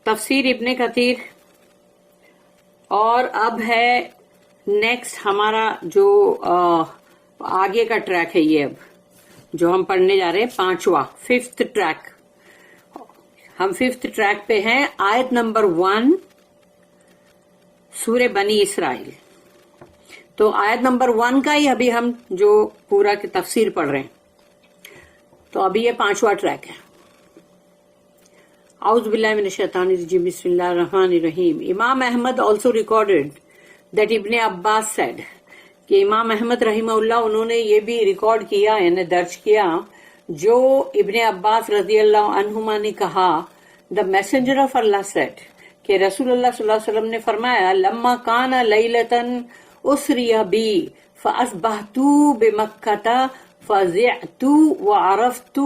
تفسیر ابن کثیر. اور اب ہے نیکسٹ ہمارا جو آگے کا ٹریک ہے، یہ اب جو ہم پڑھنے جا رہے ہیں 5واں 5th ٹریک. ہم 5th ٹریک پہ ہیں، آیت نمبر 1 سورہ بنی اسرائیل. تو آیت نمبر 1 کا ہی ابھی ہم جو پورا کی تفسیر پڑھ رہے ہیں. تو ابھی یہ 5واں ٹریک ہے. اعوذ باللہ من الشیطان الرجیم، بسم اللہ الرحمن الرحیم. امام احمد also recorded that ابن عباس said کہ امام احمد رحمہ اللہ انہوں نے یہ بھی ریکارڈ کیا، یعنی درج کیا، جو ابن عباس رضی اللہ عنہما نے کہا، the messenger of Allah said کہ رسول اللہ صلی اللہ علیہ وسلم نے فرمایا، لما کان لیلۃ اسری بی فاصبحت بمکۃ فزعت وعرفت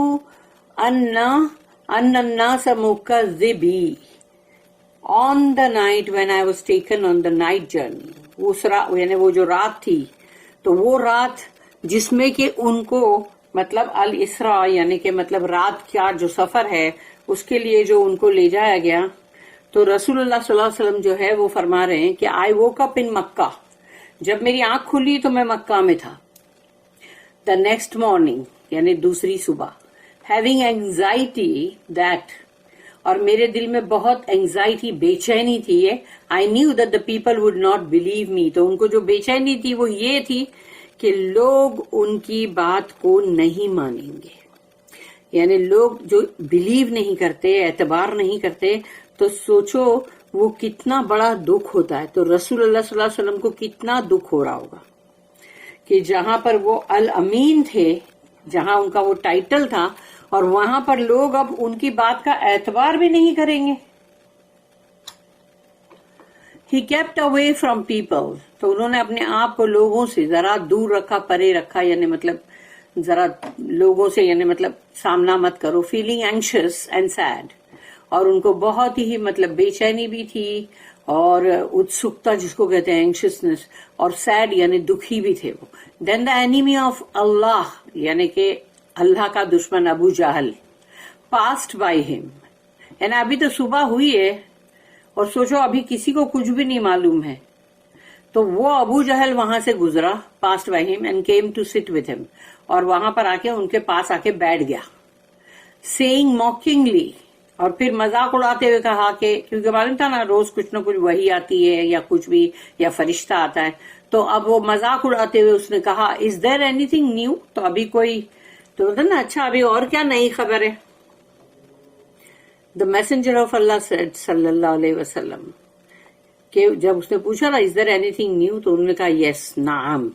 ان الناس مکذبی. On the night when I was taken on the night journey، یعنی وہ جو رات تھی، تو وہ رات جس میں کہ ان کو مطلب الاسراء یعنی کہ مطلب رات کا جو سفر ہے اس کے لیے جو ان کو لے جایا گیا، تو رسول اللہ صلی اللہ علیہ وسلم جو ہے وہ فرما رہے ہیں کہ I woke up in مکہ، جب میری آنکھ کھلی تو میں مکہ میں تھا. The next morning یعنی دوسری صبح، having anxiety that، اور میرے دل میں بہت اینگزائٹی بے چینی تھی، I knew that the people would not believe me، تو ان کو جو بے چینی تھی وہ یہ تھی کہ لوگ ان کی بات کو نہیں مانیں گے. یعنی لوگ جو بلیو نہیں کرتے، اعتبار نہیں کرتے، تو سوچو وہ کتنا بڑا دکھ ہوتا ہے. تو رسول اللہ صلی اللہ علیہ وسلم کو کتنا دکھ ہو رہا ہوگا کہ جہاں پر وہ الامین تھے، جہاں ان کا وہ ٹائٹل تھا، اور وہاں پر لوگ اب ان کی بات کا اعتبار بھی نہیں کریں گے. He kept away from people، تو انہوں نے اپنے آپ کو لوگوں سے ذرا دور رکھا، پرے رکھا، یعنی مطلب ذرا لوگوں سے یعنی مطلب سامنا مت کرو. feeling anxious and sad، اور ان کو بہت ہی مطلب بے چینی بھی تھی اور اتسکتا جس کو کہتے ہیں اینکشسنس، اور سیڈ یعنی دکھی بھی تھے وہ. دین دا enemy آف اللہ یعنی کہ اللہ کا دشمن ابو جہل پاسڈ بائی ہم، یعنی ابھی تو صبح ہوئی ہے اور سوچو ابھی کسی کو کچھ بھی نہیں معلوم ہے، تو وہ ابو جہل وہاں سے گزرا، passed by him and came to sit with him, اور وہاں پر آ کے ان کے پاس آ کے بیٹھ گیا. سیئنگ موکنگلی، اور پھر مذاق اڑاتے ہوئے کہا کہ کیونکہ معلوم تھا نا روز کچھ نہ کچھ وحی آتی ہے یا کچھ بھی یا فرشتہ آتا ہے، تو اب وہ مذاق اڑاتے ہوئے اس نے کہا از دیر اینی تھنگ نیو، تو ابھی کوئی تو نا اچھا ابھی اور کیا نئی خبر ہے. The messenger of Allah said صلی اللہ علیہ وسلم کہ جب اس نے پوچھا نا از دیر اینی تھنگ نیو، تو انہوں نے کہا یس نعم.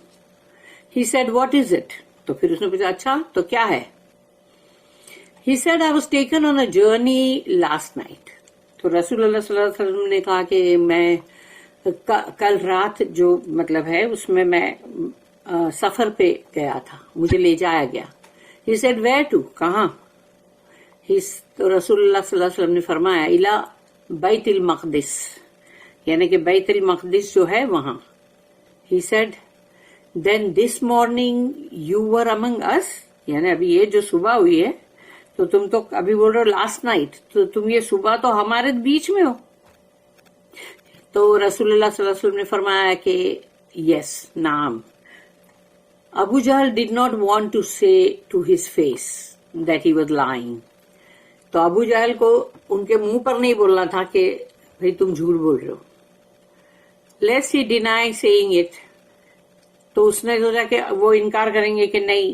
He said what is it, تو پھر اس نے پوچھا اچھا تو کیا ہے. He said I was taken on a journey last night، تو رسول اللہ صلی اللہ علیہ وسلم نے کہا کہ میں کل رات جو مطلب ہے اس میں سفر پہ گیا تھا، مجھے لے جایا گیا. He said where to، کہاں. تو رسول اللہ صلی اللہ علیہ وسلم نے فرمایا الی بیت المقدس، یعنی کہ بیت المقدس جو ہے وہاں. He said then this morning you were among us، یعنی ابھی یہ جو صبح ہوئی ہے تو تم تو ابھی بول رہے ہو لاسٹ نائٹ، تو تم یہ صبح تو ہمارے بیچ میں ہو. تو رسول اللہ صلی اللہ علیہ وسلم نے فرمایا کہ یس نعم. Abu Jahl did not want to say to his face that he was lying, تو ابو جہل کو ان کے منہ پر نہیں بولنا تھا کہ بھئی تم جھوٹ بول رہے ہو. Let's he deny saying it, تو اس نے سوچا کہ وہ انکار کریں گے کہ نہیں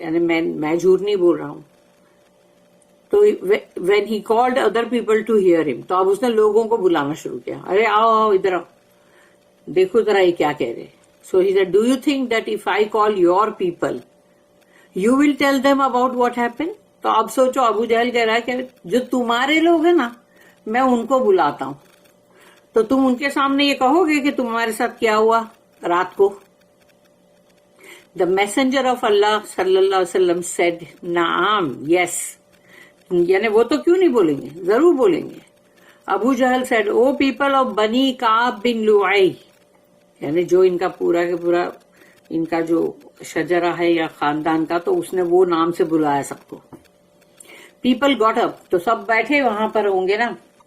یعنی میں جھوٹ نہیں بول رہا ہوں. تو when he called other people to hear him، تو اب اس نے لوگوں کو بلانا شروع کیا، ارے آؤ آؤ ادھر آؤ، دیکھو ذرا یہ کیا کہہ رہے. So he said do you think that if I call your people you will tell them about what happened؟ تو اب سوچو ابو جہل کہہ رہا ہے کہ جو تمہارے لوگ ہیں نا میں ان کو بلاتا ہوں، تو تم ان کے سامنے یہ کہو گے کہ تمہارے ساتھ کیا ہوا رات کو. The messenger of Allah صلی اللہ علیہ وسلم said نعم یس، یعنی وہ تو کیوں نہیں بولیں گے، ضرور بولیں گے. ابو جہل said او پیپل آف بنی کعب بن لعی، یعنی جو ان کا پورا کے پورا ان کا جو شجرہ ہے یا خاندان کا، تو اس نے وہ نام سے بلایا سب کو. پیپل گاٹ اپ، تو سب بیٹھے وہاں پر ہوں گے نا،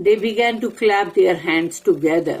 They began to clap their hands together.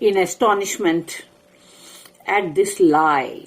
in astonishment at this lie.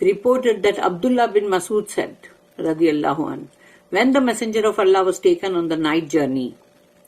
reported that Abdullah bin Masud said, radiyallahu anhu, when the messenger of Allah was taken on the night journey,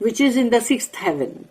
which is in the 6th heaven,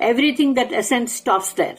Everything that ascends stops there.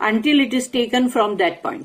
Until it is taken from that point,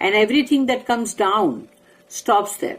And everything that comes down stops there.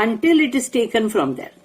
Until it is taken from there,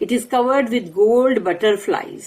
it is covered with gold butterflies,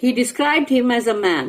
He described him as a man.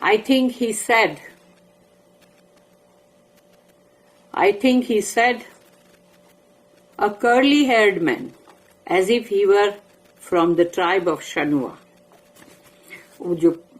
I think he said a curly haired man, as if he were from the tribe of Shanua.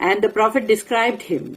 And the Prophet described him,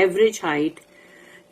average height,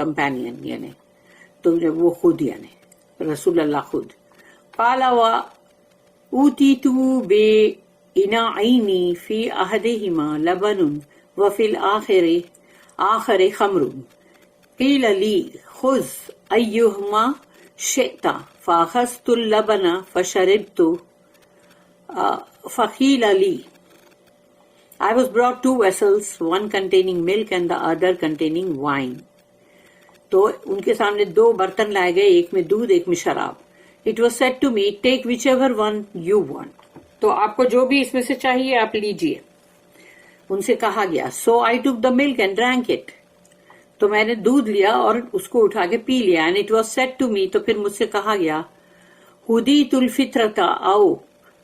companion یعنی تو جب وہ خود یعنی رسول اللہ خود قال وأوتيت بإناعين في أحدهما لبن وفي الآخر خمر قيل لي خذ أيهما شئت فأخذت اللبن فشربت فقيل لي I was brought 2 vessels, one containing milk and the other containing wine. تو ان کے سامنے 2 برتن لائے گئے, ایک میں دودھ ایک میں شراب. It was said to me, take whichever one you want. تو آپ کو جو بھی اس میں سے چاہیے آپ لیجئے. ان سے کہا گیا so I took the milk and drank it. تو میں نے دودھ لیا اور اس کو اٹھا کے پی لیا. And it was said to me, تو پھر مجھ سے کہا گیا ہدیت الفطرۃ او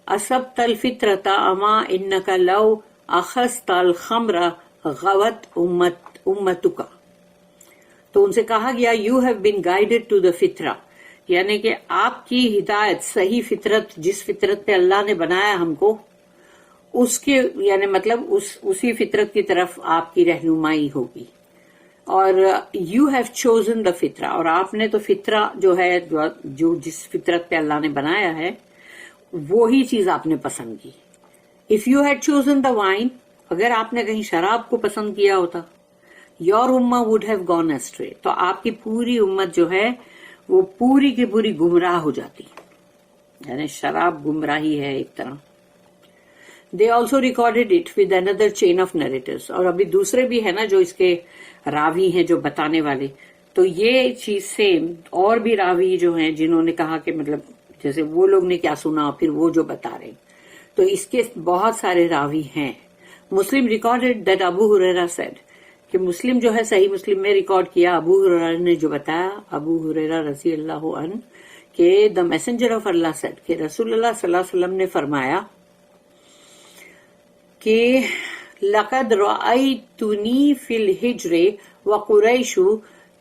اصبت الفطرۃ اما انک لو اخذت الخمر غوت امتک. تو ان سے کہا گیا you have been guided to the فطرہ, یعنی کہ آپ کی ہدایت صحیح فطرت جس فطرت پہ اللہ نے بنایا ہم کو اس کے یعنی مطلب اسی فطرت کی طرف آپ کی رہنمائی ہوگی. اور یو ہیو چوزن دا فطرہ, اور آپ نے تو فطرہ جو ہے جو جس فطرت پہ اللہ نے بنایا ہے وہی چیز آپ نے پسند کی. اف یو ہیڈ چوزن دا وائن, اگر آپ نے کہیں شراب کو پسند کیا ہوتا یور اما وڈ ہیو گون ایسٹرے, تو آپ کی پوری امت جو ہے وہ پوری کی پوری گمراہ ہو جاتی. یعنی شراب گمراہی ہے ایک طرح. They also recorded it with اندر چین آف نریٹرز, اور ابھی دوسرے بھی ہے نا جو اس کے راوی ہیں جو بتانے والے. تو یہ چیز سیم اور بھی راوی جو ہیں جنہوں نے کہا کہ مطلب جیسے وہ لوگ نے کیا سنا پھر وہ جو بتا رہے, تو اس کے بہت سارے راوی ہیں. Muslim recorded that Abu Hurairah said, کہ مسلم جو ہے صحیح مسلم میں ریکارڈ کیا ابو ہریرہ نے جو بتایا, ابو ہریرہ رضی اللہ عنہ, کہ the messenger of Allah said, کہ رسول اللہ صلی اللہ علیہ وسلم نے فرمایا کہ لقد رأیتنی فی الحجر وقریش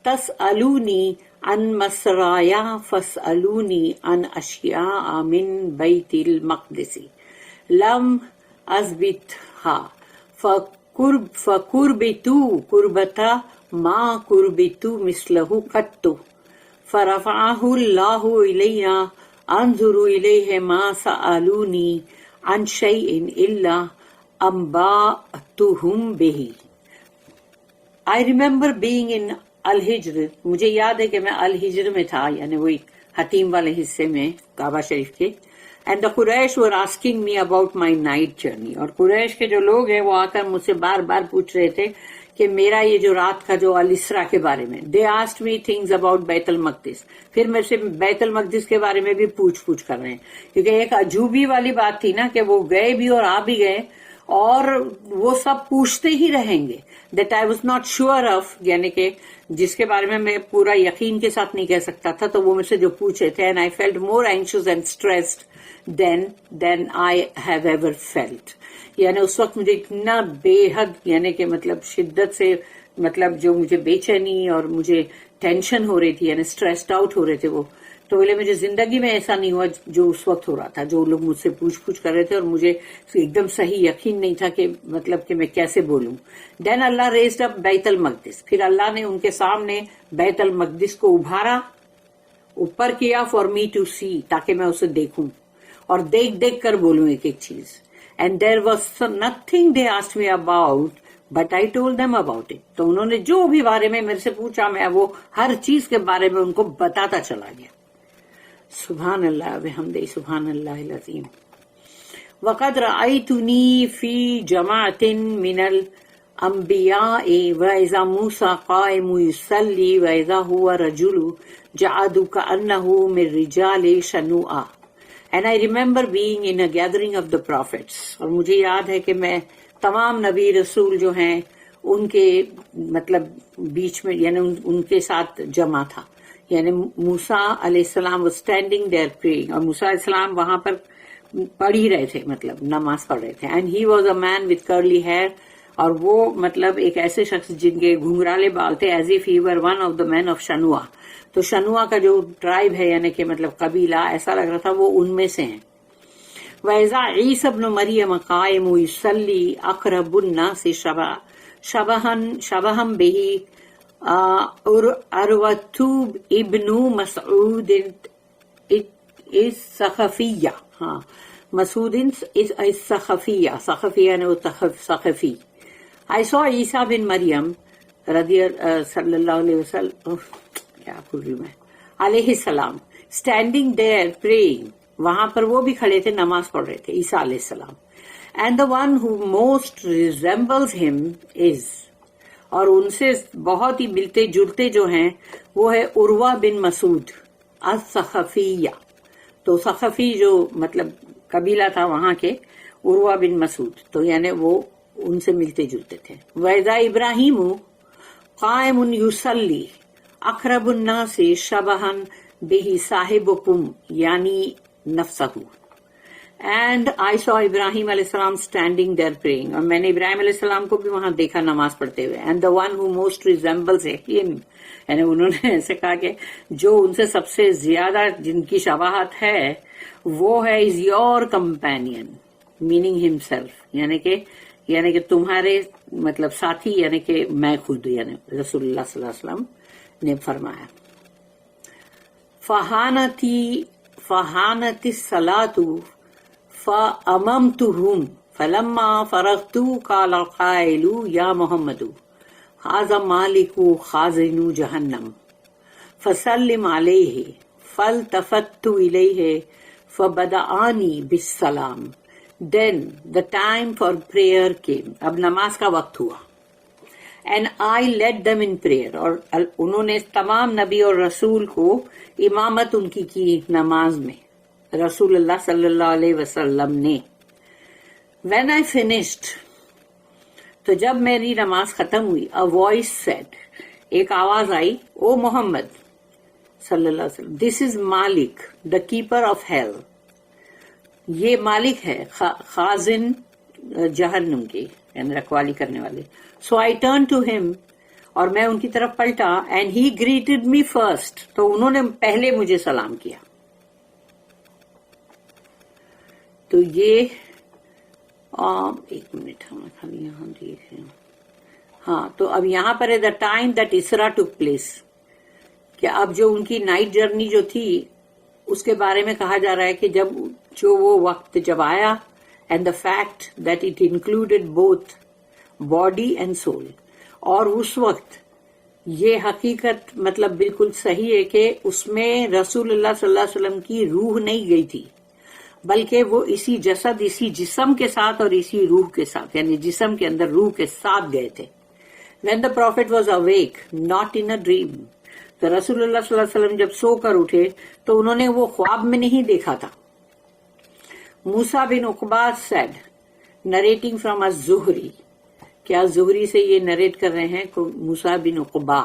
تسألونی عن مسرایا فاسألونی عن اشیاء من بیت المقدس لم اثبتها فقربتو قربتا ما قربتو مثلہ قط فرفعہ اللہ الی انظر الیہ ما سألونی عن شیء الا انبأتہم بہ. I remember being in الحجر, مجھے یاد ہے کہ میں الحجر میں تھا, یعنی وہی حتیم والے حصے میں کعبہ شریف کے. And the Quraysh were asking me about my night journey. اور قریش کے جو لوگ ہیں وہ آ کر مجھ سے بار بار پوچھ رہے تھے کہ میرا یہ جو رات کا جو الاسرا کے بارے میں. They asked me things about بیت المقدس. پھر میرے سے بیت المقدس کے بارے میں بھی پوچھ کر رہے ہیں, کیونکہ ایک عجوبی والی بات تھی نا کہ وہ گئے بھی اور آ بھی گئے اور وہ سب پوچھتے ہی رہیں گے. That I was not sure of, یعنی کہ جس کے بارے میں پورا یقین کے ساتھ نہیں کہہ سکتا تھا, تو وہ مجھ سے جو پوچھے تھے. And I felt more anxious and stressed than I have ever felt. یعنی اس وقت مجھے اتنا بے حد یعنی کہ مطلب شدت سے مطلب جو مجھے بے چینی اور مجھے ٹینشن ہو رہی تھی, یعنی اسٹریسڈ آؤٹ ہو رہے تھے وہ. تو بولے مجھے زندگی میں ایسا نہیں ہوا جو اس وقت ہو رہا تھا, جو لوگ مجھ سے پوچھ کر رہے تھے اور مجھے ایک دم صحیح یقین نہیں تھا کہ مطلب کہ میں کیسے بولوں. دین اللہ ریزڈ اپ بیت المقدس, پھر اللہ نے ان کے سامنے بیت المقدس کو ابھارا, اوپر کیا, فار می ٹو سی, تاکہ میں اسے دیکھوں اور دیکھ کر بولوں ایک ایک چیز. And there was nothing they asked me about but I told them about it. تو انہوں نے جو بھی بارے میں میرے سے پوچھا میں وہ ہر چیز کے بارے میں ان کو بتاتا چلا گیا. سبحان اللہ بحمدہ, سبحان اللہ العظیم. وقد رأیتنی فی جماعت من الانبیاء وإذا موسیٰ قائم یصلی وإذا هو رجل جعد کأنہ من رجال شنوء. And I remember being in a gathering of the prophets. اور مجھے یاد ہے کہ میں تمام نبی رسول جو ہیں ان کے مطلب بیچ میں یعنی ان کے ساتھ جمع تھا. یعنی موسیٰ علیہ السلام was standing there praying, اور موسیٰ علیہ السلام وہاں پر پڑھ ہی رہے تھے, مطلب نماز پڑھ رہے تھے. And he was a man with curly hair, اور وہ مطلب ایک ایسے شخص جن کے گھنگرالے بال تھے, as if he were one of the men of Shanua. تو شنوا کا جو ٹرائب ہے یعنی کہ مطلب قبیلہ, ایسا لگ رہا تھا وہ ان میں سے ہیں. وَإِذَا عِيسَى ابْنُ مَرْيَمَ قَائِمٌ يُصَلِّي أَقْرَبُ النَّاسِ شَبَهًا بِهِ عروۃ ابن مسعود الثقفیہ. ہاں مسعود ثقفیہ نے وہ ثقفی. I saw عیسیٰ بن مریم صلی اللہ علیہ وسلم کیا بول رہی میں علیہ السلام اسٹینڈنگ دیئر پریئنگ. وہاں پر وہ بھی کھڑے تھے, نماز پڑھ رہے تھے عیسیٰ علیہ السلام. And the one who most resembles ہم از, اور ان سے بہت ہی ملتے جلتے جو ہیں وہ ہے عروہ بن مسعود الثقفیہ. تو ثقفی جو مطلب قبیلہ تھا وہاں کے, عروہ بن مسعود, تو یعنی وہ ان سے ملتے جلتے تھے. وَإِذَا إِبْرَاهِيمُ قَائِمٌ يُصَلِّي أَقْرَبُ النَّاسِ شَبَهًا بِهِ صَاحِبُكُمْ یعنی نفسہ. اینڈ آئی سو ابراہیم علیہ السلام اسٹینڈنگ دیر پریئنگ, اور میں نے ابراہیم علیہ السلام کو بھی وہاں دیکھا نماز پڑھتے ہوئے. And the one who most resembles ہم, یعنی انہوں نے ایسے کہا کہ جو ان سے سب سے زیادہ جن کی شباہت ہے وہ ہے is your companion meaning himself, یعنی کہ تمہارے مطلب ساتھی, یعنی کہ میں خود, یعنی رسول اللہ صلی اللہ علیہ وسلم نے فرمایا. فہانت الصلاۃ فأممتهم فلما فرغت قال القائل یا محمد ھذا مالک خازن جہنم فسلم علیہ فالتفت الیہ فبدأنی بالسلام. Then the time for prayer came. اب نماز کا وقت ہوا. And I led them in prayer. اور انہوں نے تمام نبی اور رسول کو امامت ان کی نماز میں, رسول اللہ صلی اللہ علیہ وسلم نے. When I finished, تو جب میری نماز ختم ہوئی, a voice said, ایک آواز آئی, او محمد صلی اللہ علیہ وسلم, this is Malik, the keeper of hell. یہ مالک ہے خازن جہنم کی, یعنی رکھوالی کرنے والے. So I turned to him, اور میں ان کی طرف پلٹا, and he greeted me first. تو انہوں نے پہلے مجھے سلام کیا. تو یہ ایک منٹ ہم خالی یہاں دیکھیں. ہاں تو اب یہاں پر ہے the time that Isra took place, کہ اب جو ان کی نائٹ جرنی جو تھی اس کے بارے میں کہا جا رہا ہے کہ جب جو وہ وقت جب آیا, and the fact that it included both body and civil. اور اس وقت یہ حقیقت مطلب بالکل صحیح ہے کہ اس میں رسول اللہ صلی اللہ علیہ وسلم کی روح نہیں گئی تھی, بلکہ وہ اسی جسد, اسی جسم کے ساتھ اور اسی روح کے ساتھ, یعنی جسم کے اندر روح کے ساتھ گئے تھے. When the prophet was awake, not in a dream. تو رسول اللہ صلی اللہ علیہ وسلم جب سو کر اٹھے تو انہوں نے وہ خواب میں نہیں دیکھا تھا. موسیٰ بن عقبہ said, narrating from الزہری, کیا زہری سے یہ نریٹ کر رہے ہیں موسیٰ بن عقبہ.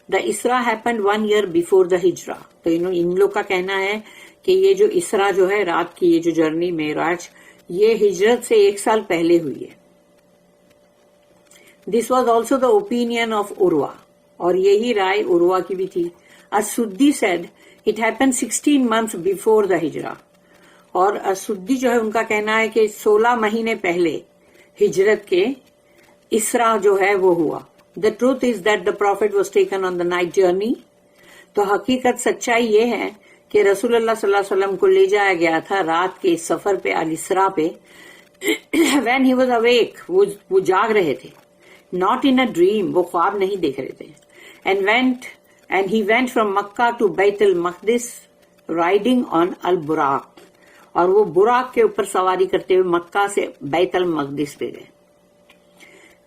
The Isra happened 1 year before the Hijra. تو ان لوگ کا کہنا ہے کہ یہ جو اسرا جو ہے رات کی یہ جو جرنی معراج, یہ ہجرت سے 1 سال پہلے ہوئی ہے. This was also the opinion of Urwa, اور یہی رائے عروہ کی بھی تھی. السدی said it happened 16 months before the Hijra. اور السدی جو ہے ان کا کہنا ہے کہ 16 مہینے پہلے ہجرت کے اسرا جو ہے وہ ہوا. The truth is that the prophet was taken on the night journey. تو حقیقت سچائی یہ ہے کہ رسول اللہ صلی اللہ علیہ وسلم کو لے جایا گیا تھا رات کے سفر پہ, الاسرا پہ. When he was awake, وہ جاگ رہے تھے. Not in a dream, وہ خواب نہیں دیکھ رہے تھے. And he went from Makkah to Bayt al-Maqdis riding on al-Buraq. اور وہ براق کے اوپر سواری کرتے ہوئے مکہ سے بیت المقدس پہ گئے.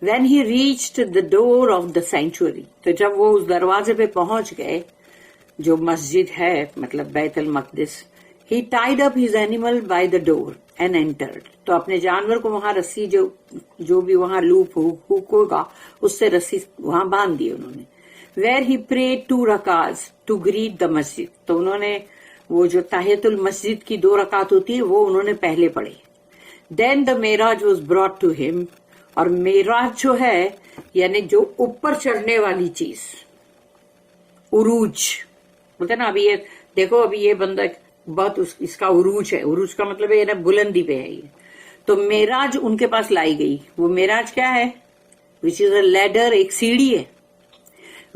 When he reached the door of the sanctuary, تو جب وہ اس دروازے پہ پہنچ گئے جو مسجد ہے مطلب بیت المقدس, he tied up his animal by the door and entered. تو اپنے جانور کو وہاں رسی جو بھی وہاں لوپ ہوگا اس سے رسی وہاں باندھ دی انہوں نے. Where he prayed 2 rakats to greet the masjid. تو انہوں نے وہ جو تحیت المسجد کی 2 رکعت ہوتی ہے وہ انہوں نے پہلے پڑھی. Then the Miraj was brought to him. اور معراج جو ہے یعنی جو اوپر چڑھنے والی چیز, عروج بولتے نا. ابھی یہ دیکھو, ابھی یہ بندہ بہت اس کا عروج ہے. عروج کا مطلب ہے بلندی پہ ہے یہ. تو معراج ان کے پاس لائی گئی. وہ معراج کیا ہے؟ وچ از اے لیڈر, ایک سیڑھی ہے.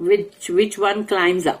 which one climbs up,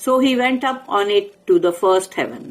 So he went up on it to the first heaven.